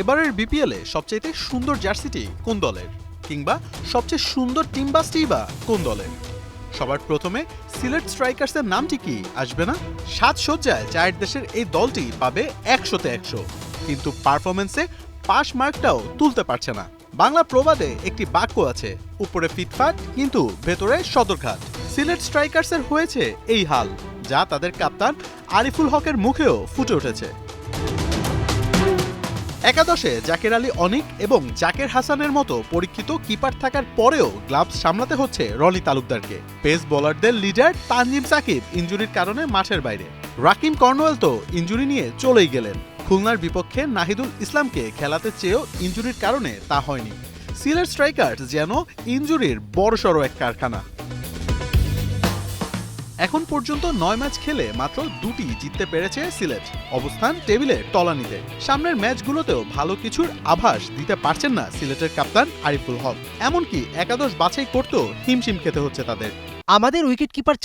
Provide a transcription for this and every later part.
এবারের বিপিএলে সবচেয়ে সুন্দর জার্সিটি কোন দলের, কিংবা সবচেয়ে সুন্দর টিম বাসটি বা কোন দলের? সবার প্রথমে সিলেট স্ট্রাইকার্সের নামটি কি আসবে না? সাজসজ্জায় জায়ের দেশের এই দলটি পাবে 100-তে 100, কিন্তু পারফরমেন্সে পাস মার্কটাও তুলতে পারছে না। বাংলা প্রবাদে একটি বাক্য আছে, উপরে ফিটফাট কিন্তু ভেতরে সদরঘাট। সিলেট স্ট্রাইকার্সের হয়েছে এই হাল, যা তাদের কাপ্তান আরিফুল হকের মুখেও ফুটে উঠেছে। একাদশে জাকের আলী অনিক এবং জাকের হাসানের মতো পরীক্ষিত কিপার থাকার পরেও গ্লাভস সামলাতে হচ্ছে রনি তালুকদারকে। পেস বোলারদের লিডার তানজিম সাকিব ইনজুরির কারণে মাঠের বাইরে। রাকিম কর্নওয়েল তো ইনজুরি নিয়ে চলেই গেলেন। খুলনার বিপক্ষে নাহিদুল ইসলামকে খেলাতে চেয়েও ইনজুরির কারণে তা হয়নি। সিলেট স্ট্রাইকার্স যেন ইনজুরির বড়সড় এক কারখানা। এখন পর্যন্ত 9 ম্যাচ খেলে মাত্র 2টি জিততে পেরেছে সিলেট, অবস্থান টেবিলের তলানিতে। সামনের ম্যাচগুলোতেও ভালো কিছুর আভাস দিতে পারছেন না সিলেটের কাপ্তান আরিফুল হক। এমনকি একাদশ বাছাই করতেও হিমশিম খেতে হচ্ছে তাদের। আমাদের উইকেট কিপার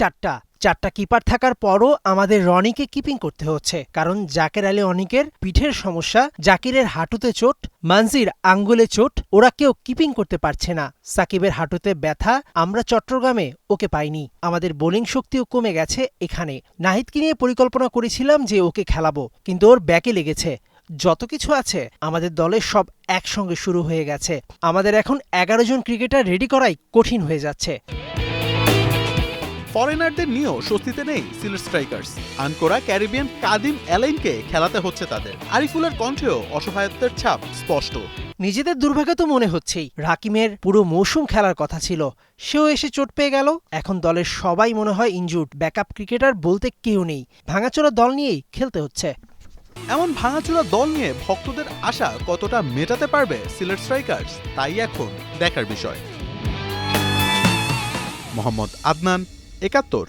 চারটা কিপার থাকার পরও আমাদের রনিকে কিপিং করতে হচ্ছে, কারণ জাকের আলী অনিকের পিঠের সমস্যা, জাকিরের হাঁটুতে চোট, মানজির আঙ্গুলে চোট, ওরা কেউ কিপিং করতে পারছে না। সাকিবের হাঁটুতে ব্যথা, আমরা চট্টগ্রামে ওকে পাইনি। আমাদের বোলিং শক্তিও কমে গেছে এখানে। নাহিদকে নিয়ে পরিকল্পনা করেছিলাম যে ওকে খেলাবো, কিন্তু ওর ব্যাকে লেগেছে। যত কিছু আছে আমাদের দলে সব একসঙ্গে শুরু হয়ে গেছে। আমাদের এখন 11 জন ক্রিকেটার রেডি করাই কঠিন হয়ে যাচ্ছে। ফরেনারদের নিয়েও স্বস্তিতে নেই সিলেট স্ট্রাইকার্স। আনকোরা ক্যারিবিয়ান কাদিম অ্যালাইনকে খেলাতে হচ্ছে তাদের। আরিফুলের কণ্ঠেও অসহায়ত্বের ছাপ স্পষ্ট। নিজেদের দুর্ভাগ্য তো মনে হচ্ছেই। রাকিমের পুরো মৌসুম খেলার কথা ছিল, সেও এসে চোট পেয়ে গেল। এখন দলের সবাই মনে হয় ইনজুর্ড, ব্যাকআপ ক্রিকেটার বলতে কেউ নেই। ভাঙাচোরা দল নিয়েই খেলতে হচ্ছে। এমন ভাঙাচোরা দল নিয়ে ভক্তদের আশা কতটা মেটাতে পারবে সিলেট স্ট্রাইকার্স, তাই এখন দেখার বিষয়। মোহাম্মদ আদনান, ৭১।